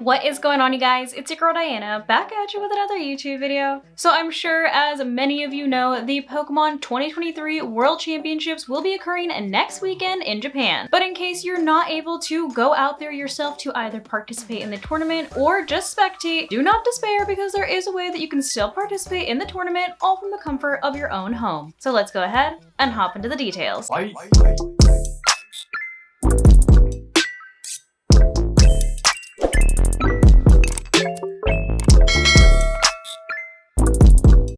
What is going on, you guys? It's your girl Diana, back at you with another YouTube video. So I'm sure, as many of you know, the Pokemon 2023 World Championships will be occurring next weekend in Japan. But in case you're not able to go out there yourself to either participate in the tournament or just spectate, do not despair because there is a way that you can still participate in the tournament, all from the comfort of your own home. So let's go ahead and hop into the details.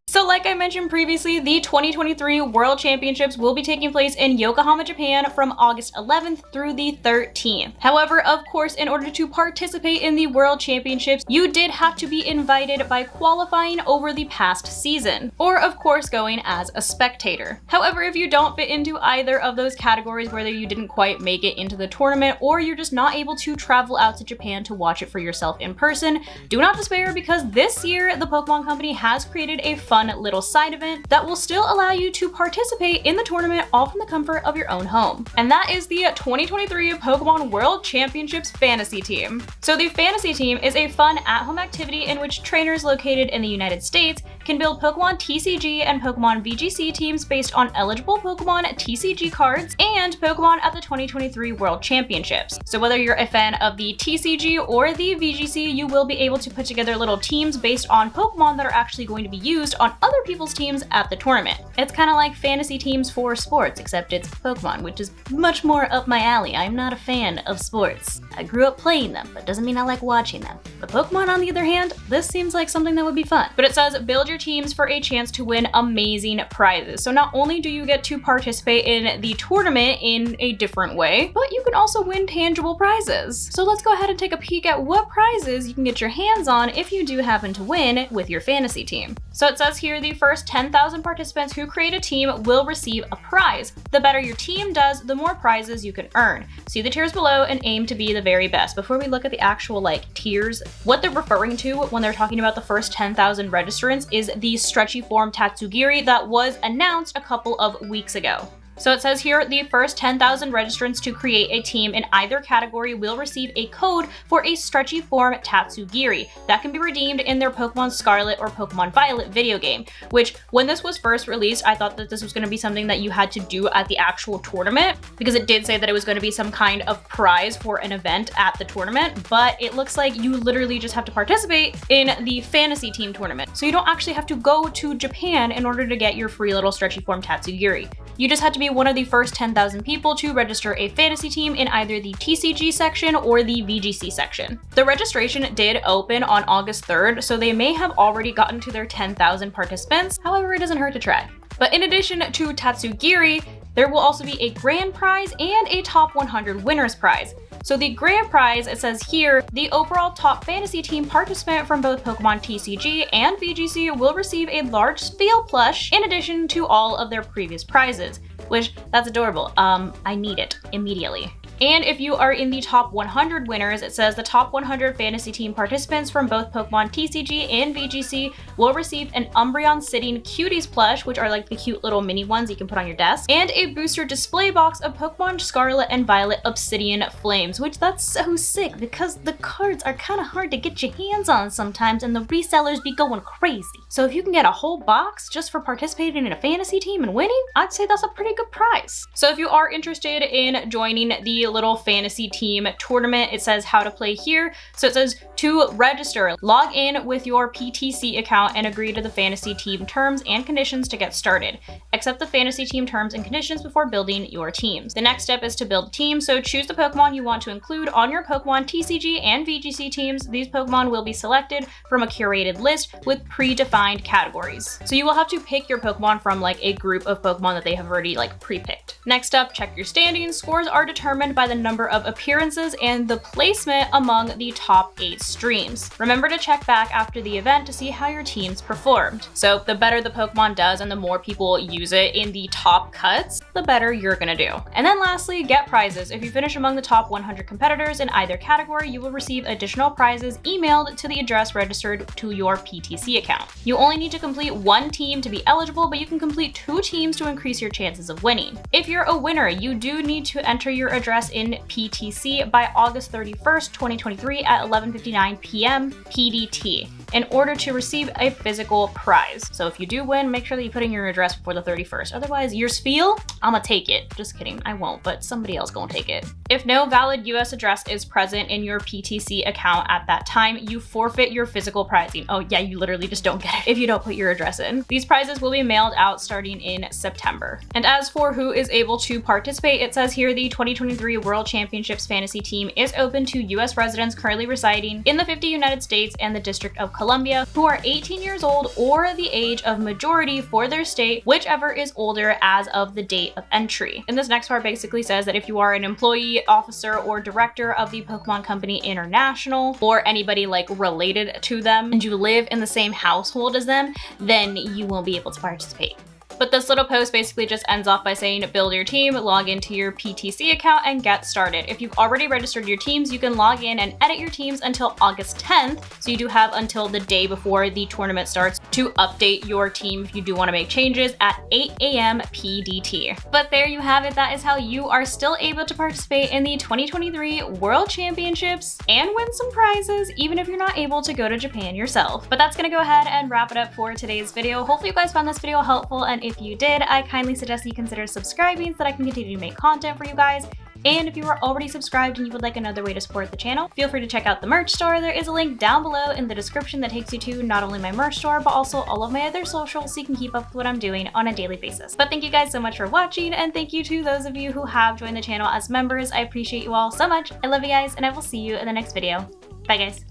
So like I mentioned previously, the 2023 World Championships will be taking place in Yokohama, Japan from August 11th through the 13th. However, of course, in order to participate in the World Championships, you did have to be invited by qualifying over the past season, or of course going as a spectator. However, if you don't fit into either of those categories, whether you didn't quite make it into the tournament or you're just not able to travel out to Japan to watch it for yourself in person, do not despair because this year the Pokemon Company has created a fun little side event that will still allow you to participate in the tournament all from the comfort of your own home. And that is the 2023 Pokemon World Championships Fantasy Team. So the Fantasy Team is a fun at-home activity in which trainers located in the United States can build Pokemon TCG and Pokemon VGC teams based on eligible Pokemon TCG cards and Pokemon at the 2023 World Championships. So whether you're a fan of the TCG or the VGC, you will be able to put together little teams based on Pokemon that are actually going to be used on other people's teams at the tournament. It's kind of like fantasy teams for sports, except it's Pokemon, which is much more up my alley. I'm not a fan of sports. I grew up playing them, but doesn't mean I like watching them. But Pokemon, on the other hand, this seems like something that would be fun. But it says build your teams for a chance to win amazing prizes. So not only do you get to participate in the tournament in a different way, but you can also win tangible prizes. So let's go ahead and take a peek at what prizes you can get your hands on if you do happen to win with your fantasy team. So it says here the first 10,000 participants who create a team will receive a prize. The better your team does, the more prizes you can earn. See the tiers below and aim to be the very best. Before we look at the actual tiers, what they're referring to when they're talking about the first 10,000 registrants is the stretchy form Tatsugiri that was announced a couple of weeks ago. So it says here, the first 10,000 registrants to create a team in either category will receive a code for a stretchy form Tatsugiri that can be redeemed in their Pokemon Scarlet or Pokemon Violet video game, which when this was first released, I thought that this was going to be something that you had to do at the actual tournament because it did say that it was going to be some kind of prize for an event at the tournament, but it looks like you literally just have to participate in the fantasy team tournament. So you don't actually have to go to Japan in order to get your free little stretchy form Tatsugiri. You just had to be one of the first 10,000 people to register a fantasy team in either the TCG section or the VGC section. The registration did open on August 3rd, so they may have already gotten to their 10,000 participants. However, it doesn't hurt to try. But in addition to Tatsugiri, there will also be a grand prize and a top 100 winners prize. So the grand prize, it says here, the overall top fantasy team participant from both Pokemon TCG and VGC will receive a large Spheal plush in addition to all of their previous prizes, which that's adorable. I need it immediately. And if you are in the top 100 winners, it says the top 100 fantasy team participants from both Pokemon TCG and VGC will receive an Umbreon Sitting Cuties plush, which are like the cute little mini ones you can put on your desk, and a booster display box of Pokemon Scarlet and Violet Obsidian Flames, which that's so sick because the cards are kind of hard to get your hands on sometimes and the resellers be going crazy. So if you can get a whole box just for participating in a fantasy team and winning, I'd say that's a pretty good prize. So if you are interested in joining the little fantasy team tournament, it says how to play here. So it says to register, log in with your PTC account and agree to the fantasy team terms and conditions to get started. Accept the fantasy team terms and conditions before building your teams. The next step is to build a team, so choose the Pokemon you want to include on your Pokemon TCG and VGC teams. These Pokemon will be selected from a curated list with predefined categories. So you will have to pick your Pokemon from a group of Pokemon that they have already pre-picked. Next up, check your standings. Scores are determined by the number of appearances and the placement among the top 8 streams. Remember to check back after the event to see how your teams performed. So the better the Pokemon does and the more people use it in the top cuts, the better you're gonna do. And then lastly, get prizes. If you finish among the top 100 competitors in either category, you will receive additional prizes emailed to the address registered to your PTC account. You only need to complete one team to be eligible, but you can complete 2 teams to increase your chances of winning. If you're a winner, you do need to enter your address address in PTC by August 31st, 2023 at 11:59 p.m. PDT in order to receive a physical prize. So if you do win, make sure that you put in your address before the 31st. Otherwise, your spiel, I'ma take it. Just kidding, I won't, but somebody else gonna take it. If no valid US address is present in your PTC account at that time, you forfeit your physical prizing. Oh yeah, you literally just don't get it if you don't put your address in. These prizes will be mailed out starting in September. And as for who is able to participate, it says here the 2023 World Championships Fantasy Team is open to US residents currently residing in the 50 United States and the District of Columbia who are 18 years old or the age of majority for their state, whichever is older as of the date of entry. And this next part basically says that if you are an employee, officer, or director of the Pokemon Company International, or anybody like related to them, and you live in the same household as them, then you won't be able to participate. But this little post basically just ends off by saying build your team, log into your PTC account, and get started. If you've already registered your teams, you can log in and edit your teams until August 10th. So you do have until the day before the tournament starts to update your team if you do want to make changes at 8 a.m. PDT. But there you have it. That is how you are still able to participate in the 2023 World Championships and win some prizes, even if you're not able to go to Japan yourself. But that's going to go ahead and wrap it up for today's video. Hopefully you guys found this video helpful, and if you did, I kindly suggest you consider subscribing so that I can continue to make content for you guys. And if you are already subscribed and you would like another way to support the channel, feel free to check out the merch store. There is a link down below in the description that takes you to not only my merch store, but also all of my other socials so you can keep up with what I'm doing on a daily basis. But thank you guys so much for watching, and thank you to those of you who have joined the channel as members. I appreciate you all so much. I love you guys, and I will see you in the next video. Bye guys.